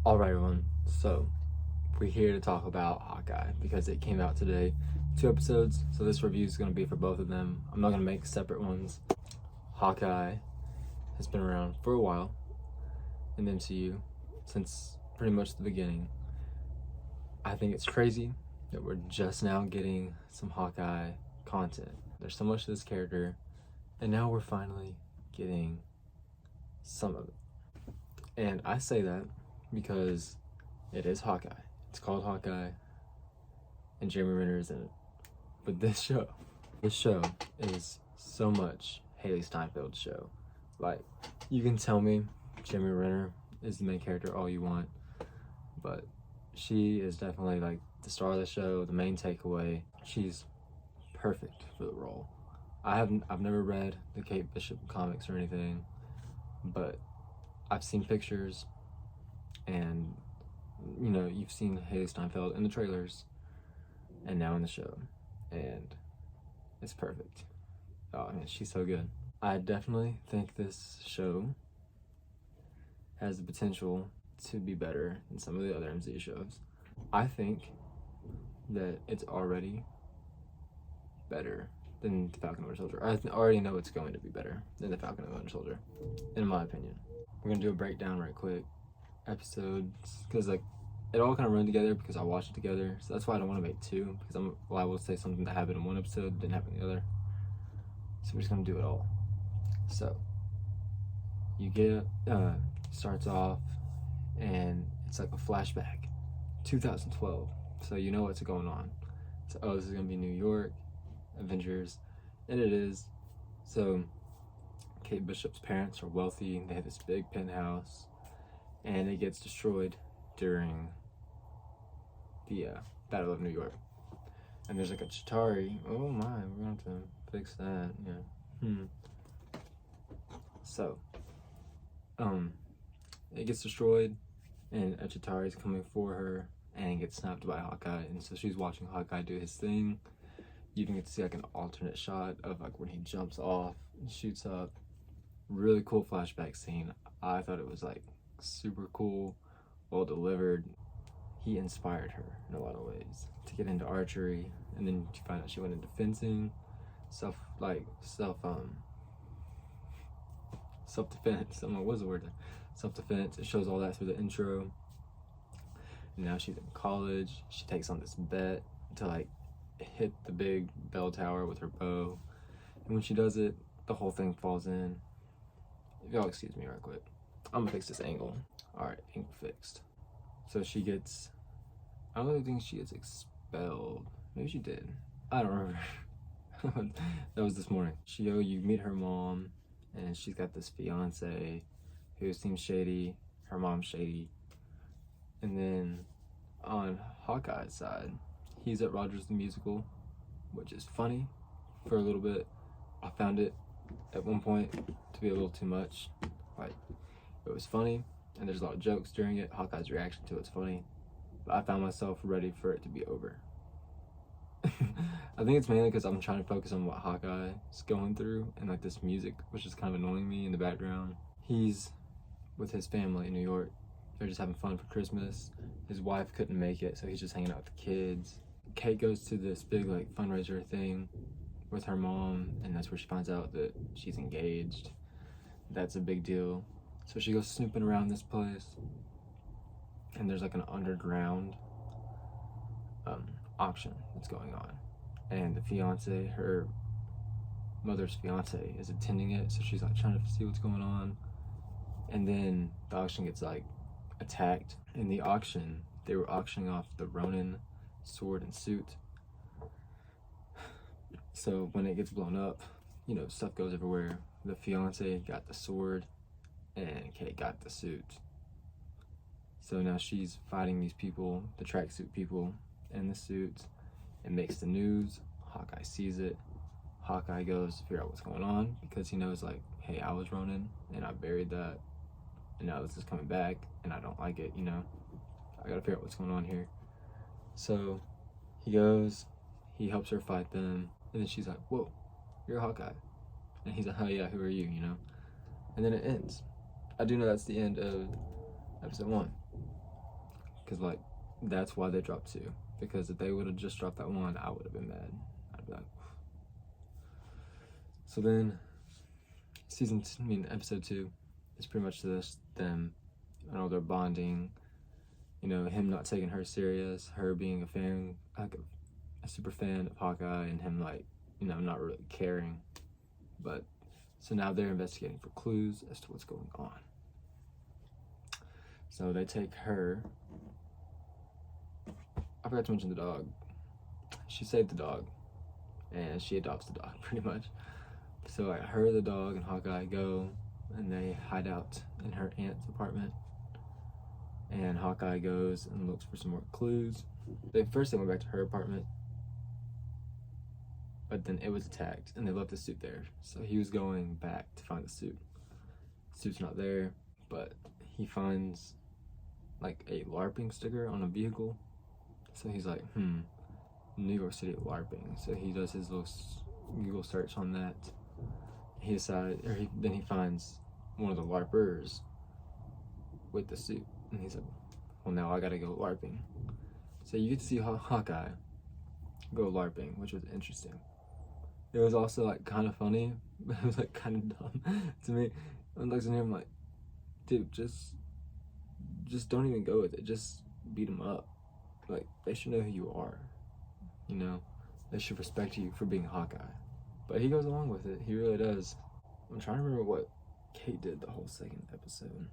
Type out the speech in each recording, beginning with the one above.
Alright everyone, so we're here to talk about Hawkeye because it came out today. 2 episodes, so this review is going to be for both of them. I'm not going to make separate ones. Hawkeye has been around for a while in the MCU, since pretty much the beginning. I think it's crazy that we're just now getting some Hawkeye content. There's so much to this character, and now we're finally getting some of it. And I say that because it is Hawkeye. It's called Hawkeye, and Jeremy Renner is in it. But this show is so much Haley Steinfeld's show. Like, you can tell me Jeremy Renner is the main character all you want, but she is definitely like the star of the show, the main takeaway. She's perfect for the role. I've never read the Kate Bishop comics or anything, but I've seen pictures, and you know, you've seen Haley Steinfeld in the trailers and now in the show, and it's perfect. Oh man, she's so good. I definitely think this show has the potential to be better than some of the other MCU shows. I think that it's already better than the Falcon and Winter Soldier. I already know it's going to be better than the Falcon and Winter Soldier, in my opinion. We're gonna do a breakdown right quick, episodes, because like it all kind of run together because I watched it together. So that's why I don't want to make two, because I'm liable to say something that happened in one episode didn't happen in the other. So we're just gonna do it all. So you get starts off, and it's like a flashback, 2012. So you know what's going on. So this is gonna be New York, Avengers, and it is. So Kate Bishop's parents are wealthy. They have this big penthouse, and it gets destroyed during the Battle of New York. And there's like a Chitauri. Oh my, we're gonna have to fix that. Yeah. So, it gets destroyed, and a Chitauri is coming for her, and gets snapped by Hawkeye. And so she's watching Hawkeye do his thing. You even get to see like an alternate shot of like when he jumps off and shoots up. Really cool flashback scene. I thought it was like super cool, well delivered. He inspired her in a lot of ways to get into archery, and then you find out she went into fencing, self-defense. I'm like, what's the word? Self-defense. It shows all that through the intro. And now she's in college. She takes on this bet to like hit the big bell tower with her bow, and when she does it, the whole thing falls in. If y'all excuse me right quick, I'm gonna fix this angle. All right, angle fixed. So she gets, I don't really think she gets expelled. Maybe she did. I don't remember. That was this morning. You meet her mom, and she's got this fiance who seems shady. Her mom's shady. And then on Hawkeye's side, he's at Rogers the Musical, which is funny for a little bit. I found it at one point to be a little too much. Like, it was funny, and there's a lot of jokes during it. Hawkeye's reaction to it's funny, but I found myself ready for it to be over. I think it's mainly because I'm trying to focus on what Hawkeye is going through, and like this music, which is kind of annoying me in the background. He's with his family in New York. They're just having fun for Christmas. His wife couldn't make it, so he's just hanging out with the kids. Kate goes to this big like fundraiser thing with her mom, and that's where she finds out that she's engaged. That's a big deal. So she goes snooping around this place, and there's like an underground auction that's going on, and the fiance, her mother's fiance, is attending it. So she's like trying to see what's going on, and then the auction gets like attacked. In the auction, they were auctioning off the Ronin sword and suit. So when it gets blown up, you know, stuff goes everywhere. The fiance got the sword, and Kate got the suit. So now she's fighting these people, the tracksuit people in the suits. It makes the news. Hawkeye sees it. Hawkeye goes to figure out what's going on, because he knows like, hey, I was Ronin, and I buried that, and now this is coming back, and I don't like it, you know? I gotta figure out what's going on here. So he goes, he helps her fight them, and then she's like, whoa, you're Hawkeye. And he's like, oh yeah, who are you, you know? And then it ends. I do know that's the end of episode 1. because like that's why they dropped 2. Because if they would have just dropped that 1, I would have been mad. I'd be like, so then episode 2 is pretty much them. I know they're bonding. You know, him not taking her serious, her being a fan, like a super fan of Hawkeye, and him like, you know, not really caring. But so now they're investigating for clues as to what's going on. So they take her. I forgot to mention the dog. She saved the dog, and she adopts the dog pretty much. So like her, the dog, and Hawkeye go, and they hide out in her aunt's apartment. And Hawkeye goes and looks for some more clues. They went back to her apartment, but then it was attacked, and they left the suit there. So he was going back to find the suit. The suit's not there, but he finds like a LARPing sticker on a vehicle. So he's like, New York City LARPing. So he does his little Google search on that. Then he finds one of the LARPers with the suit. And he's like, well, now I gotta go LARPing. So you get to see Hawkeye go LARPing, which was interesting. It was also like kind of funny, but it was like kind of dumb to me. I'm looking at him like, dude, just don't even go with it. Just beat him up. Like, they should know who you are. You know, they should respect you for being Hawkeye. But he goes along with it. He really does. I'm trying to remember what Kate did the whole second episode.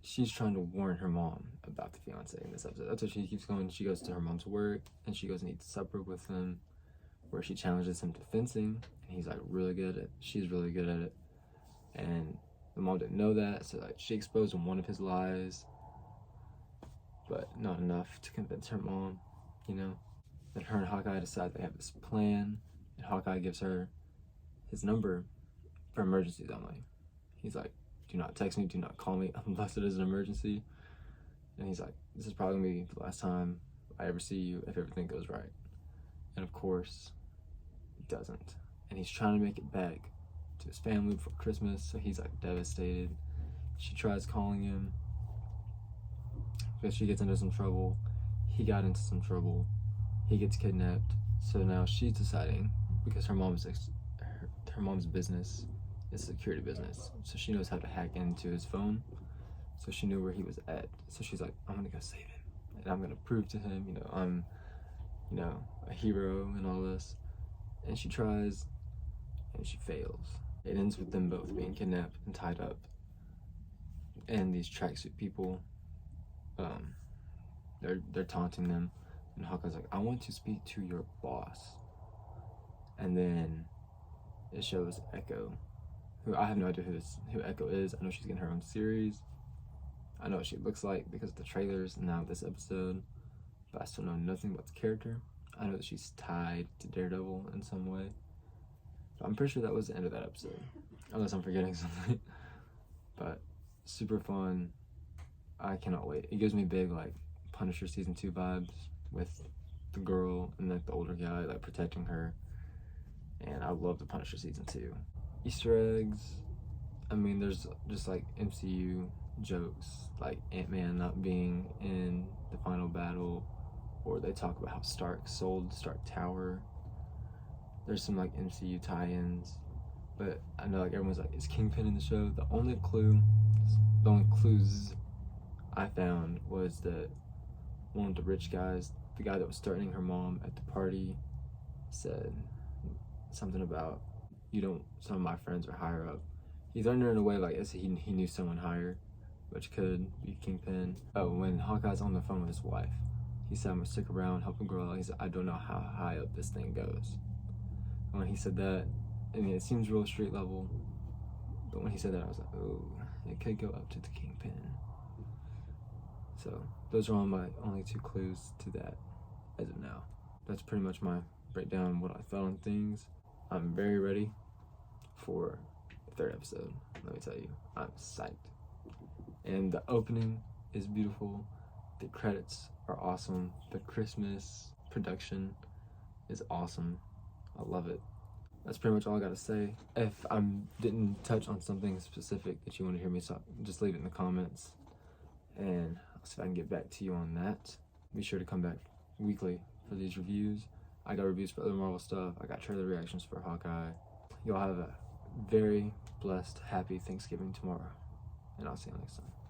She's trying to warn her mom about the fiance in this episode. That's what she keeps going. She goes to her mom's work, and she goes and eats supper with him, where she challenges him to fencing, and he's like really good at it. She's really good at it. And the mom didn't know that, so like she exposed one of his lies, but not enough to convince her mom, you know. Then her and Hawkeye decide they have this plan, and Hawkeye gives her his number for emergencies only. He's like, do not text me, do not call me unless it is an emergency. And he's like, this is probably gonna be the last time I ever see you if everything goes right. And of course, it doesn't. And he's trying to make it back to his family for Christmas, so he's like devastated. She tries calling him, but she gets into some trouble. He got into some trouble. He gets kidnapped. So now she's deciding, because her mom's business is a security business, so she knows how to hack into his phone. So she knew where he was at. So she's like, I'm gonna go save him, and I'm gonna prove to him, you know, I'm, you know, a hero and all this. And she tries, and she fails. It ends with them both being kidnapped and tied up. And these tracksuit people, they're taunting them. And Hawkeye's like, I want to speak to your boss. And then it shows Echo, who I have no idea who Echo is. I know she's getting her own series. I know what she looks like because of the trailers and now this episode, but I still know nothing about the character. I know that she's tied to Daredevil in some way. But I'm pretty sure that was the end of that episode, unless I'm forgetting something. But super fun. I cannot wait. It gives me big like Punisher season 2 vibes with the girl and like the older guy like protecting her. And I love the Punisher season 2. Easter eggs. I mean, there's just like MCU jokes, like Ant-Man not being in the final battle, or they talk about how Stark sold Stark Tower. There's some like MCU tie-ins, but I know like everyone's like, is Kingpin in the show? The only clues I found was that one of the rich guys, the guy that was threatening her mom at the party, said something about, some of my friends are higher up. He threatened her in a way like as he knew someone higher, which could be Kingpin. Oh, when Hawkeye's on the phone with his wife, he said, I'm gonna stick around, help him grow. He said, I don't know how high up this thing goes. And when he said that, I mean, it seems real street level, but when he said that, I was like, oh, it could go up to the Kingpin. So those are all my only 2 clues to that as of now. That's pretty much my breakdown of what I thought on things. I'm very ready for the 3rd episode. Let me tell you, I'm psyched. And the opening is beautiful. The credits are awesome. The Christmas production is awesome. I love it. That's pretty much all I gotta say. If I didn't touch on something specific that you want to hear me talk, just leave it in the comments, and I'll see if I can get back to you on that. Be sure to come back weekly for these reviews. I got reviews for other Marvel stuff. I got trailer reactions for Hawkeye. Y'all have a very blessed, happy Thanksgiving tomorrow. And I'll see you next time.